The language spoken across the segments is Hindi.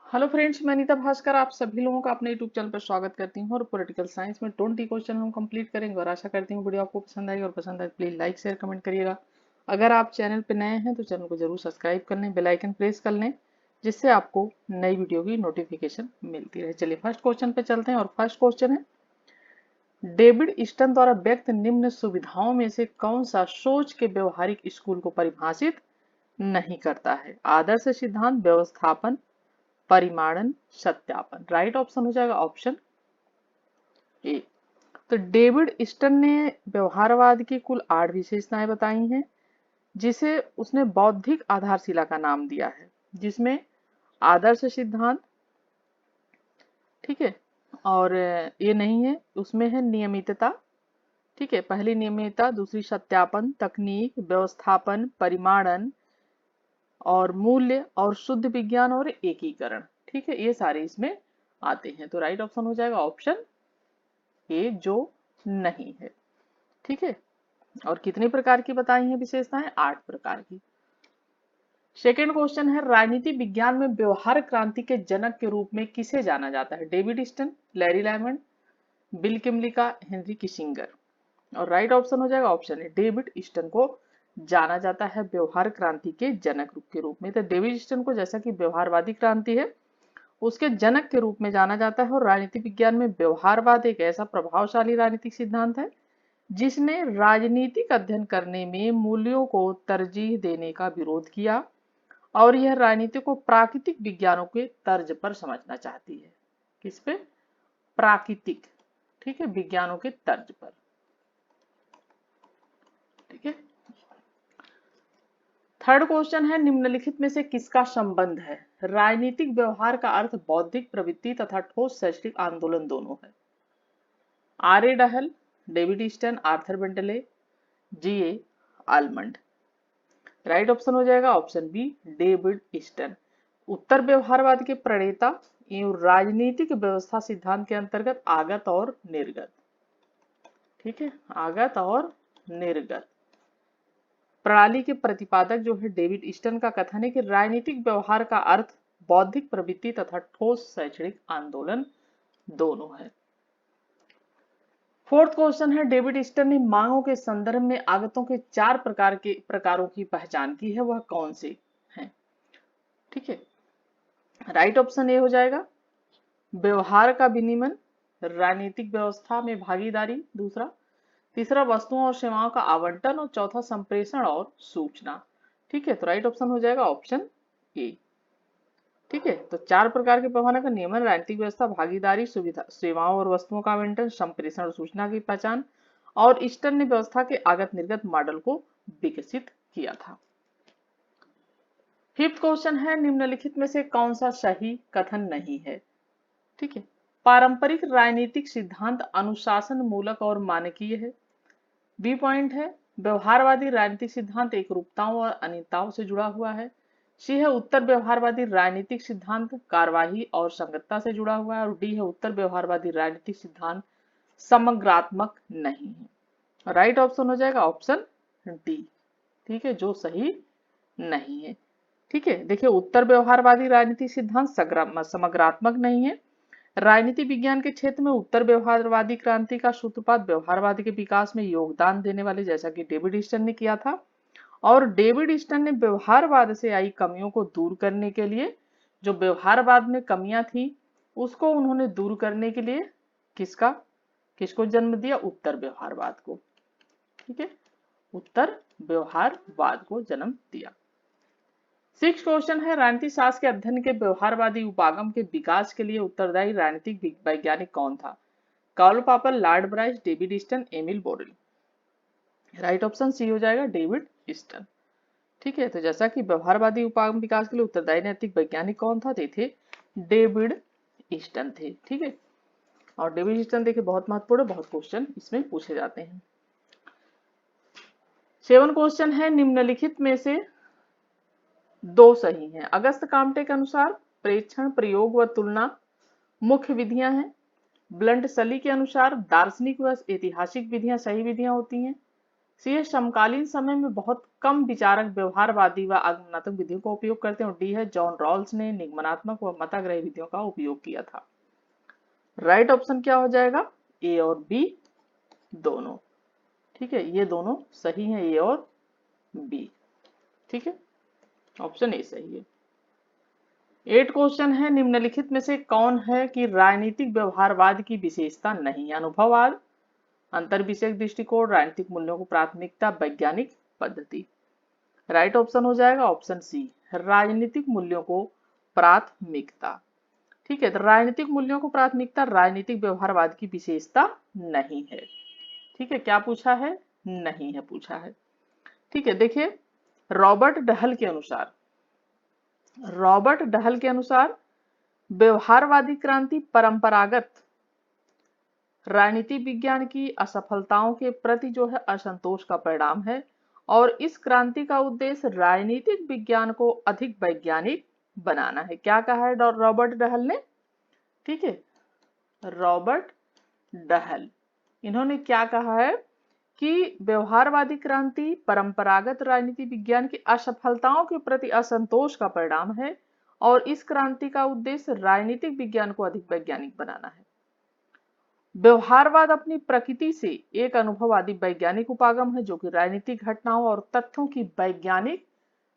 हेलो फ्रेंड्स, मैं नीता भास्कर आप सभी लोगों का अपने यूट्यूब चैनल पर स्वागत करती हूँ। और पॉलिटिकल साइंस में 20 क्वेश्चन हम कंप्लीट करेंगे और आशा करती हूँ वीडियो आपको पसंद आएगी। और पसंद आए प्लीज लाइक शेयर कमेंट करिएगा। अगर आप चैनल पर नए हैं तो चैनल को जरूर सब्सक्राइब कर लें, बेल आइकन प्रेस कर लें, जिससे आपको नई वीडियो की नोटिफिकेशन मिलती रहे। चलिए फर्स्ट क्वेश्चन पे चलते हैं। और फर्स्ट क्वेश्चन है, डेविड ईस्टन द्वारा व्यक्त निम्न सुविधाओं में से कौन सा सोच के व्यवहारिक स्कूल को परिभाषित नहीं करता है? आदर्श सिद्धांत, व्यवस्थापन, परिमाणन, सत्यापन। राइट ऑप्शन हो जाएगा ऑप्शन ए। तो डेविड ईस्टन ने व्यवहारवाद की कुल 8 विशेषताएं बताई हैं, जिसे उसने बौद्धिक आधारशिला का नाम दिया है, जिसमें आदर्श सिद्धांत, ठीक है, और ये नहीं है, उसमें है नियमितता, ठीक है, पहली नियमितता, दूसरी सत्यापन तकनीक, व्यवस्थापन, परिमाणन और मूल्य, और शुद्ध विज्ञान और एकीकरण। ठीक है, ये सारे इसमें आते हैं। तो राइट ऑप्शन हो जाएगा ऑप्शन ए, जो नहीं है। ठीक है, और कितने प्रकार की बताई हैं विशेषताएं? 8 प्रकार की। सेकेंड क्वेश्चन है, राजनीति विज्ञान में व्यवहार क्रांति के जनक के रूप में किसे जाना जाता है? David Easton, Larry Diamond, Bill Kymlicka, Henry Kissinger. और राइट ऑप्शन हो जाएगा ऑप्शन है, डेविड ईस्टन को जाना जाता है व्यवहार क्रांति के जनक रूप के रूप में। तो डेविड ईस्टन को जैसा कि व्यवहारवादी क्रांति है उसके जनक के रूप में जाना जाता है। और राजनीति विज्ञान में व्यवहारवाद एक ऐसा प्रभावशाली राजनीतिक सिद्धांत है जिसने राजनीतिक अध्ययन करने में मूल्यों को तरजीह देने का विरोध किया, और यह राजनीति को प्राकृतिक विज्ञानों के तर्ज पर समझना चाहती है। किस पे? प्राकृतिक, ठीक है, विज्ञानों के तर्ज पर। ठीक है, थर्ड क्वेश्चन है, निम्नलिखित में से किसका संबंध है? राजनीतिक व्यवहार का अर्थ बौद्धिक प्रवृत्ति तथा ठोस शैक्षणिक आंदोलन दोनों है। R A Dahl, David Easton, Arthur Bentley, G A Almond. Right option हो जाएगा ऑप्शन बी, डेविड ईस्टन। उत्तर व्यवहारवाद के प्रणेता एवं राजनीतिक व्यवस्था सिद्धांत के अंतर्गत आगत और निर्गत, ठीक है, आगत और निर्गत प्रणाली के प्रतिपादक जो है डेविड ईस्टन का कथन है कि राजनीतिक व्यवहार का अर्थ बौद्धिक प्रवृत्ति तथा ठोस शैक्षणिक आंदोलन दोनों है। फोर्थ क्वेश्चन है, डेविड ईस्टन ने मांगों के संदर्भ में आगतों के 4 प्रकारों की पहचान की है, वह कौन से हैं? ठीक है, राइट ऑप्शन ए हो जाएगा व्यवहार का विनिमय, राजनीतिक व्यवस्था में भागीदारी, दूसरा, तीसरा वस्तुओं और सेवाओं का आवंटन, और चौथा संप्रेषण और सूचना। ठीक है, तो राइट ऑप्शन हो जाएगा ऑप्शन ए। ठीक है, तो 4 प्रकार के पैमाने का नियमन, राजनीतिक व्यवस्था, भागीदारी, सुविधा, सेवाओं और वस्तुओं का आवंटन, संप्रेषण और सूचना की पहचान, और ईस्टन ने व्यवस्था के आगत निर्गत मॉडल को विकसित किया था। फिफ्थ क्वेश्चन है, निम्नलिखित में से कौन सा सही कथन नहीं है? ठीक है, पारंपरिक राजनीतिक सिद्धांत अनुशासन मूलक और मानकीय है। बी पॉइंट है, व्यवहारवादी राजनीतिक सिद्धांत एकरूपताओं और अनियमितताओं से जुड़ा हुआ है। सी है, उत्तर व्यवहारवादी राजनीतिक सिद्धांत कार्यवाही और संगतता से जुड़ा हुआ है। और डी है, उत्तर व्यवहारवादी राजनीतिक सिद्धांत समग्रात्मक नहीं है। राइट ऑप्शन हो जाएगा ऑप्शन डी, ठीक है, जो सही नहीं है। ठीक है, देखिए, उत्तर व्यवहारवादी राजनीतिक सिद्धांत समग्रात्मक नहीं है। राजनीति विज्ञान के क्षेत्र में उत्तर व्यवहारवादी क्रांति का सूत्रपात व्यवहारवाद के विकास में योगदान देने वाले जैसा कि डेविड ईस्टन ने किया था। और डेविड ईस्टन ने व्यवहारवाद से आई कमियों को दूर करने के लिए, जो व्यवहारवाद में कमियां थी उसको उन्होंने दूर करने के लिए किसको जन्म दिया? उत्तर व्यवहारवाद को। ठीक है, उत्तर व्यवहारवाद को जन्म दिया। सिक्स क्वेश्चन है, राजनीतिक शास्त्र के अध्ययन के व्यवहारवादी उपागम के विकास के लिए उत्तरदायी राजनीतिक वैज्ञानिक कौन था? Karl Popper, Lord Bryce, David Easton, Emile Borel. Right option C हो जाएगा डेविड ईस्टन। ठीक है, तो जैसा कि व्यवहारवादी उपागम विकास के लिए उत्तरदायी नैतिक वैज्ञानिक कौन था? थे डेविड ईस्टन थे। ठीक है, और डेविड ईस्टन देखिए बहुत महत्वपूर्ण, बहुत क्वेश्चन इसमें पूछे जाते हैं। 7 क्वेश्चन है, निम्नलिखित में से 2 सही हैं। अगस्त काम्टे के अनुसार प्रेक्षण, प्रयोग व तुलना मुख्य विधियां हैं। ब्लंट सली के अनुसार दार्शनिक व ऐतिहासिक विधियां सही विधियां होती हैं। सी है समकालीन समय में बहुत कम विचारक व्यवहारवादी व आगमनात्मक विधियों का उपयोग करते हैं। और डी है जॉन रॉल्स ने निगमनात्मक व मताग्रही विधियों का उपयोग किया था। राइट ऑप्शन क्या हो जाएगा? ए और बी दोनों। ठीक है, ये दोनों सही है, ए और बी। ठीक है, ऑप्शन ए सही है। 8 क्वेश्चन है, निम्नलिखित में से कौन है कि राजनीतिक व्यवहारवाद की विशेषता नहीं? अनुभववाद, अंतर विषयक दृष्टिकोण, राजनीतिक मूल्यों को प्राथमिकता, वैज्ञानिक पद्धति। राइट ऑप्शन हो जाएगा ऑप्शन सी, राजनीतिक मूल्यों को प्राथमिकता। ठीक है, तो राजनीतिक मूल्यों को प्राथमिकता राजनीतिक व्यवहारवाद की विशेषता नहीं है। ठीक है, क्या पूछा है? नहीं है पूछा है। ठीक है, देखिए रॉबर्ट डहल के अनुसार व्यवहारवादी क्रांति परंपरागत राजनीति विज्ञान की असफलताओं के प्रति जो है असंतोष का परिणाम है, और इस क्रांति का उद्देश्य राजनीतिक विज्ञान को अधिक वैज्ञानिक बनाना है। क्या कहा है रॉबर्ट डहल ने? ठीक है, रॉबर्ट डहल, इन्होंने क्या कहा है कि व्यवहारवादी क्रांति परंपरागत राजनीति विज्ञान की असफलताओं के प्रति असंतोष का परिणाम है, और इस क्रांति का उद्देश्य राजनीतिक विज्ञान को अधिक वैज्ञानिक बनाना है। व्यवहारवाद अपनी प्रकृति से एक अनुभववादी वैज्ञानिक उपागम है, जो कि राजनीतिक घटनाओं और तथ्यों की वैज्ञानिक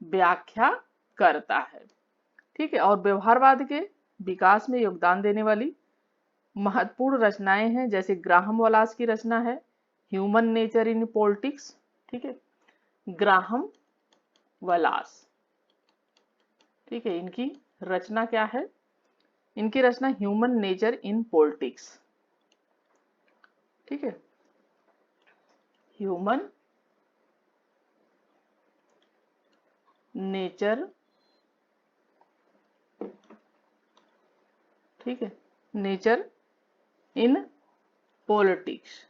व्याख्या करता है। ठीक है, और व्यवहारवाद के विकास में योगदान देने वाली महत्वपूर्ण रचनाएं हैं, जैसे ग्राहम वलास की रचना है ह्यूमन नेचर इन पॉलिटिक्स। ठीक है, ग्राहम वलास। ठीक है, इनकी रचना क्या है? इनकी रचना ह्यूमन नेचर इन पॉलिटिक्स। ठीक है, ह्यूमन नेचर, ठीक है, नेचर इन पॉलिटिक्स।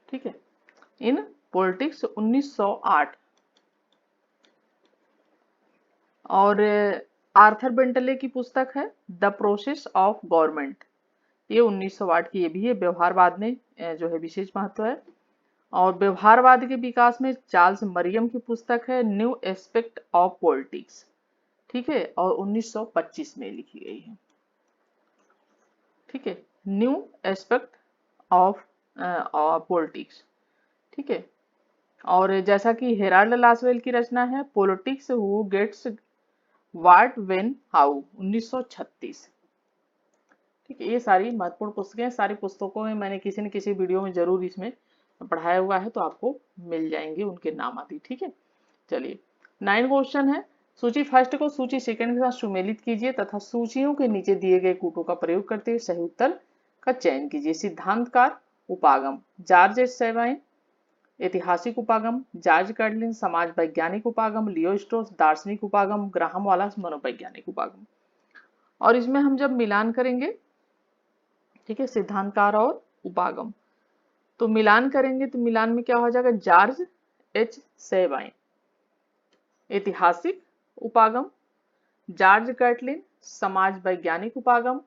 ठीक है, इन पॉलिटिक्स 1908। और आर्थर बेंटले की पुस्तक है द प्रोसेस ऑफ गवर्नमेंट, ये 1908 की। ये भी है, व्यवहारवाद में जो है विशेष महत्व है। और व्यवहारवाद के विकास में चार्ल्स मरियम की पुस्तक है न्यू एस्पेक्ट ऑफ पॉलिटिक्स। ठीक है, और 1925 में लिखी गई है। ठीक है, न्यू एस्पेक्ट ऑफ पॉलिटिक्स। ठीक है, और जैसा कि हेराल्ड लासवेल की रचना है politics who gets what when how, 1936। ठीक है, ये सारी महत्वपूर्ण पुस्तकें, सारी पुस्तकों में मैंने किसी न किसी वीडियो में जरूर इसमें पढ़ाया हुआ है, तो आपको मिल जाएंगे उनके नाम आदि। ठीक है, चलिए 9 क्वेश्चन है। सूची फर्स्ट को सूची सेकंड के साथ सुमेलित कीजिए तथा सूचियों के नीचे दिए गए कूटों का प्रयोग करते हुए सही उत्तर का चयन कीजिए। सिद्धांतकार उपागम जॉर्ज एच सेवाइन, ऐतिहासिक उपागम जॉर्ज कार्लिन, समाज वैज्ञानिक उपागम लियो स्ट्रॉस, दार्शनिक उपागम ग्राहम वालास, मनोवैज्ञानिक उपागम। और इसमें हम जब मिलान करेंगे, ठीक है, सिद्धांतकार और उपागम, तो मिलान करेंगे तो मिलान में क्या हो जाएगा? जॉर्ज एच सेवाइन ऐतिहासिक उपागम, जॉर्ज कैटलिन समाज वैज्ञानिक उपागम,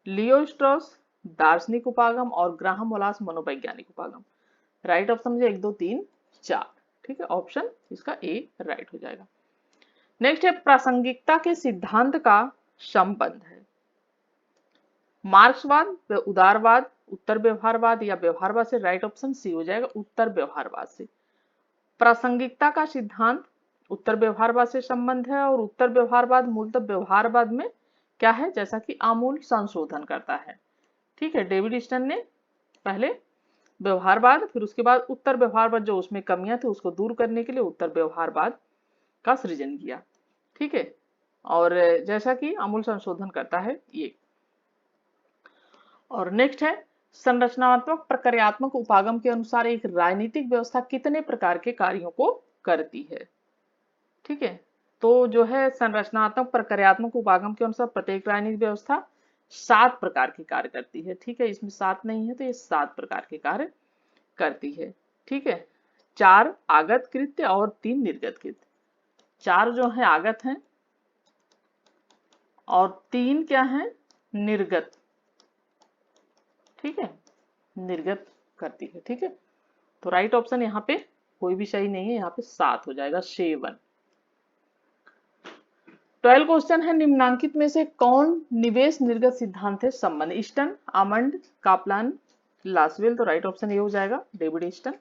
लियो स्ट्रॉस दार्शनिक उपागम, और ग्राहम वलास मनोवैज्ञानिक उपागम। राइट ऑप्शन मुझे 1 2 3 4। ठीक है, ऑप्शन इसका ए राइट हो जाएगा। नेक्स्ट है प्रासंगिकता के सिद्धांत का संबंध है मार्क्सवाद व उदारवाद, उत्तर व्यवहारवाद या व्यवहारवाद से। राइट ऑप्शन सी हो जाएगा, उत्तर व्यवहारवाद से। प्रासंगिकता का सिद्धांत उत्तर व्यवहारवाद से संबंध है, और उत्तर व्यवहारवाद मूलतः व्यवहारवाद में क्या है? जैसा कि आमूल संशोधन करता है। ठीक है, डेविड स्टन ने पहले व्यवहारवाद, फिर उसके बाद उत्तर व्यवहारवाद जो उसमें कमियां थी उसको दूर करने के लिए उत्तर व्यवहारवाद का सृजन किया। ठीक है, और जैसा कि आमूल संशोधन करता है ये। और नेक्स्ट है संरचनात्मक प्रक्रियात्मक उपागम के अनुसार एक राजनीतिक व्यवस्था कितने प्रकार के कार्यों को करती है? ठीक है, तो जो है संरचनात्मक प्रक्रियात्मक उपागम के अनुसार प्रत्येक राजनीतिक व्यवस्था 7 प्रकार के कार्य करती है। ठीक है, इसमें 7 नहीं है तो ये 7 प्रकार के कार्य करती है। ठीक है, 4 आगत कृत्य और 3 निर्गत कृत्य। 4 जो है आगत हैं और 3 क्या है? निर्गत। ठीक है, निर्गत करती है। ठीक है, तो राइट ऑप्शन यहाँ पे कोई भी सही नहीं है, यहाँ पे 7 हो जाएगा, 7। 12 क्वेश्चन है, निम्नांकित में से कौन निवेश निर्गत सिद्धांत से संबंध? Easton, Almond, Kaplan, Lasswell. तो राइट ऑप्शन ये हो जाएगा, डेविड ईस्टन।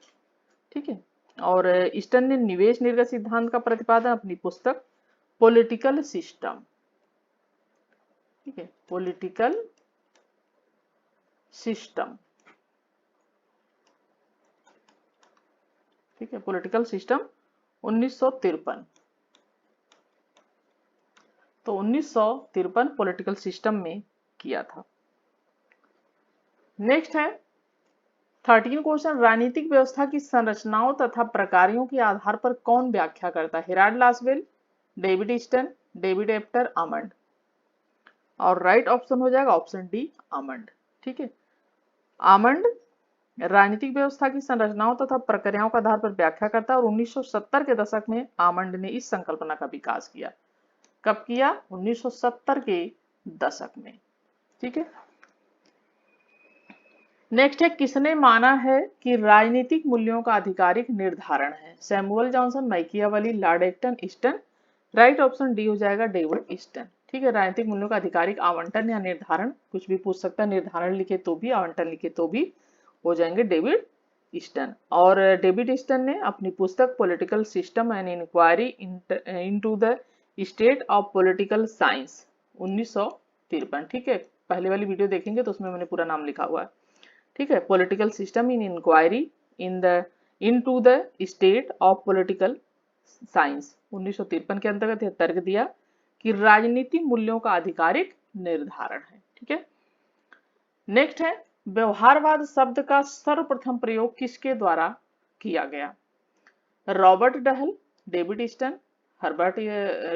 ठीक है, और ईस्टन ने निवेश निर्गत सिद्धांत का प्रतिपादन अपनी पुस्तक पॉलिटिकल सिस्टम, ठीक है, पॉलिटिकल सिस्टम, ठीक है, पॉलिटिकल सिस्टम 1953। तो 1953 पॉलिटिकल सिस्टम में किया था। नेक्स्ट है 13 क्वेश्चन, राजनीतिक व्यवस्था की संरचनाओं तथा प्रकारों के आधार पर कौन व्याख्या करता है? Harold Lasswell, David Easton, David Apter, Almond. और राइट ऑप्शन हो जाएगा ऑप्शन डी, आमंड। ठीक है, आमंड राजनीतिक व्यवस्था की संरचनाओं तथा प्रक्रियाओं के आधार पर व्याख्या करता है और 1970 के दशक में आमंड ने इस संकल्पना का विकास किया। कब किया? 1970 के दशक में। ठीक है, नेक्स्ट है, किसने माना है कि राजनीतिक मूल्यों का आधिकारिक निर्धारण है? Samuel Johnson, Machiavelli, Lord Acton, Easton. Right option D हो जाएगा, डेविड ईस्टन। ठीक है, राजनीतिक मूल्यों का आधिकारिक आवंटन या निर्धारण, कुछ भी पूछ सकता है, निर्धारण लिखे तो भी, आवंटन लिखे तो भी हो जाएंगे डेविड ईस्टन। और डेविड ईस्टन ने अपनी पुस्तक political system and inquiry into the state of political science 1953। ठीक है, पहले वाली वीडियो देखेंगे तो उसमें मैंने पूरा नाम लिखा हुआ है। ठीक है, political system in inquiry into the state of political science 1953 के अंतर्गत यह तर्क दिया कि राजनीति मूल्यों का आधिकारिक निर्धारण है। ठीक है, नेक्स्ट है, व्यवहारवाद शब्द का सर्वप्रथम प्रयोग किसके द्वारा किया गया? Robert Dahl, David Easton, Herbert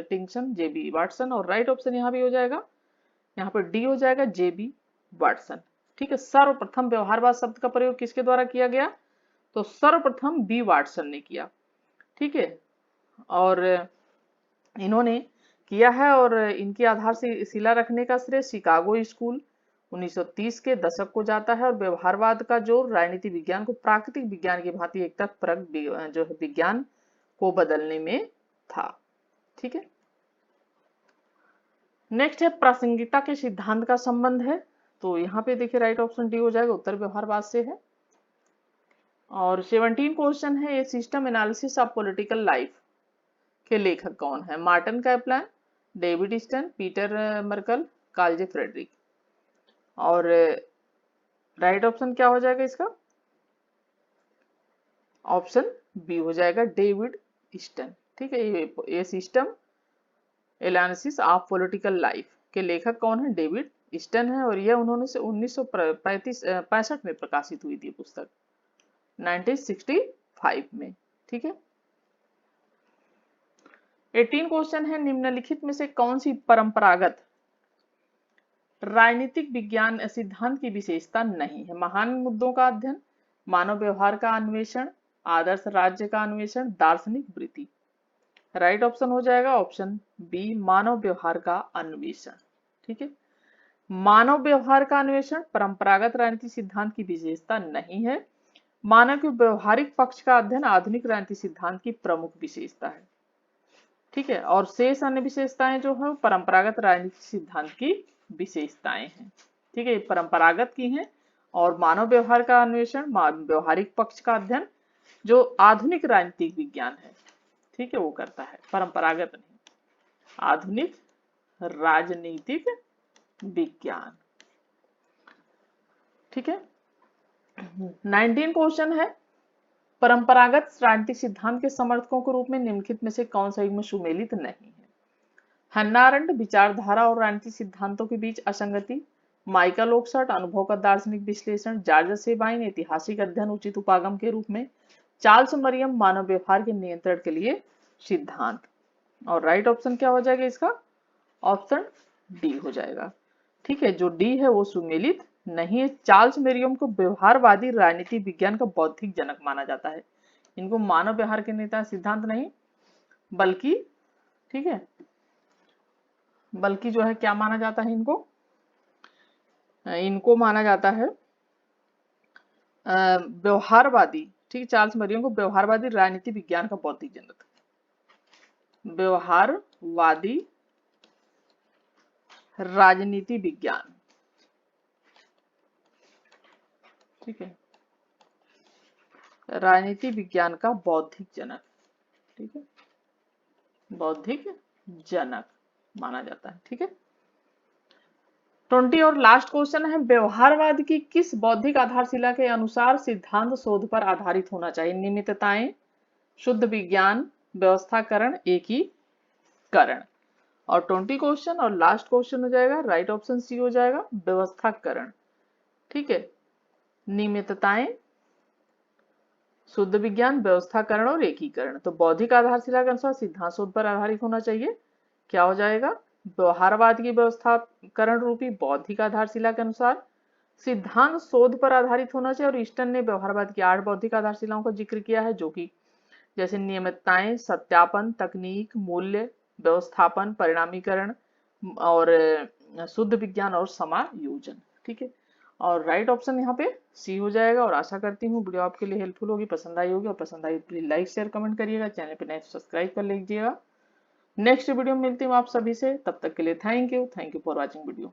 Tingsten, J B Watson. और राइट ऑप्शन यहाँ भी हो जाएगा, यहाँ पर डी हो जाएगा, जेबी वाटसन। ठीक है, सर्वप्रथम व्यवहारवाद शब्द का प्रयोग किसके द्वारा किया गया? तो सर्वप्रथम बी वाटसन ने किया। ठीक है, और इन्होंने किया है और इनके आधार से शिला रखने का श्रेय शिकागो स्कूल 1930 के दशक को जाता है। और व्यवहारवाद का जोर राजनीति विज्ञान को प्राकृतिक विज्ञान की भांति एक तक परक जो है विज्ञान को बदलने में था। ठीक है, नेक्स्ट है, प्रासंगिकता के सिद्धांत का संबंध है। तो यहाँ पे देखिए राइट ऑप्शन डी हो जाएगा, उत्तर व्यवहारवाद से है। और 17 क्वेश्चन है, ये system analysis of political life के लेखक कौन है? Martin Kaplan, David Easton, Peter Merkl, Carl J Friedrich. और राइट ऑप्शन क्या हो जाएगा इसका? ऑप्शन बी हो जाएगा, डेविड ईस्टन। ठीक है, ये system analysis of political life के लेखक कौन है? डेविड ईस्टन है। और यह उन्होंने से 1965 में प्रकाशित हुई थी पुस्तक, 1965 में। ठीक है, 18 क्वेश्चन है, निम्नलिखित में से कौन सी परंपरागत राजनीतिक विज्ञान सिद्धांत की विशेषता नहीं है? महान मुद्दों का अध्ययन, मानव व्यवहार का अन्वेषण, आदर्श राज्य का अन्वेषण, दार्शनिक वृत्ति। राइट ऑप्शन हो जाएगा ऑप्शन बी, मानव व्यवहार का अन्वेषण। ठीक है, मानव व्यवहार का अन्वेषण परंपरागत राजनीतिक सिद्धांत की विशेषता नहीं है। मानव के व्यवहारिक पक्ष का अध्ययन आधुनिक राजनीतिक सिद्धांत की प्रमुख विशेषता है। ठीक है, और शेष अन्य विशेषताएं जो है परंपरागत राजनीतिक सिद्धांत की विशेषताएं हैं। ठीक है, परंपरागत की हैं। और मानव व्यवहार का अन्वेषण, व्यवहारिक पक्ष का अध्ययन जो आधुनिक राजनीतिक विज्ञान है, ठीक है, वो करता है, परंपरागत नहीं, आधुनिक राजनीतिक विज्ञान। ठीक है, 19 क्वेश्चन है, परंपरागत राजनीतिक सिद्धांत के समर्थकों के रूप में निम्नलिखित में से कौन सा युग्म सुमेलित नहीं है? हन्ना अरेंट, विचारधारा और राजनीतिक सिद्धांतों के बीच असंगति, माइकल ओक्सफर्ड, अनुभव का दार्शनिक विश्लेषण, जॉर्ज सेबाइन, ऐतिहासिक अध्ययन उचित उपागम के रूप में, चार्ल्स मरियम, मानव व्यवहार के नियंत्रण के लिए सिद्धांत। और राइट ऑप्शन क्या हो जाएगा इसका? ऑप्शन डी हो जाएगा। ठीक है, जो डी है वो सुमेलित नहीं है। चार्ल्स मेरियम को व्यवहारवादी राजनीति विज्ञान का बौद्धिक जनक माना जाता है। इनको मानव व्यवहार के नेता सिद्धांत नहीं बल्कि, ठीक है, बल्कि जो है क्या माना जाता है, इनको माना जाता है व्यवहारवादी, ठीक है, चार्ल्स मरियम को व्यवहारवादी राजनीति विज्ञान का बौद्धिक जनक। व्यवहारवादी राजनीति विज्ञान, ठीक है, राजनीति विज्ञान का बौद्धिक जनक, ठीक है, बौद्धिक जनक माना जाता है, ठीक है। 20 और लास्ट क्वेश्चन है, व्यवहारवाद की किस बौद्धिक आधारशिला के अनुसार सिद्धांत शोध पर आधारित होना चाहिए? नियमितताएं, शुद्ध विज्ञान, व्यवस्थाकरण, एकीकरण। और 20 क्वेश्चन और लास्ट क्वेश्चन हो जाएगा, राइट ऑप्शन सी हो जाएगा, व्यवस्थाकरण, ठीक है। नियमितताएं, शुद्ध विज्ञान, व्यवस्थाकरण और एकीकरण। तो बौद्धिक आधारशिला के अनुसार सिद्धांत शोध पर आधारित होना चाहिए, क्या हो जाएगा? व्यवहारवाद की व्यवस्थाकरण रूपी बौद्धिक आधारशिला के अनुसार सिद्धांत शोध पर आधारित होना चाहिए। और ईस्टन ने व्यवहारवाद की 8 बौद्धिक आधारशिलाओं का जिक्र किया है, जो कि जैसे नियमितताएं, सत्यापन, तकनीक, मूल्य, व्यवस्थापन, परिणामीकरण और शुद्ध विज्ञान और समायोजन, ठीक है। और राइट ऑप्शन यहाँ पे सी हो जाएगा। और आशा करती हूँ वीडियो आपके लिए हेल्पफुल होगी, पसंद आई होगी, और पसंद आई प्लीज लाइक शेयर कमेंट करिएगा, चैनल पे नए सब्सक्राइब कर लीजिएगा। नेक्स्ट वीडियो में मिलती हूँ आप सभी से, तब तक के लिए thank you for watching video.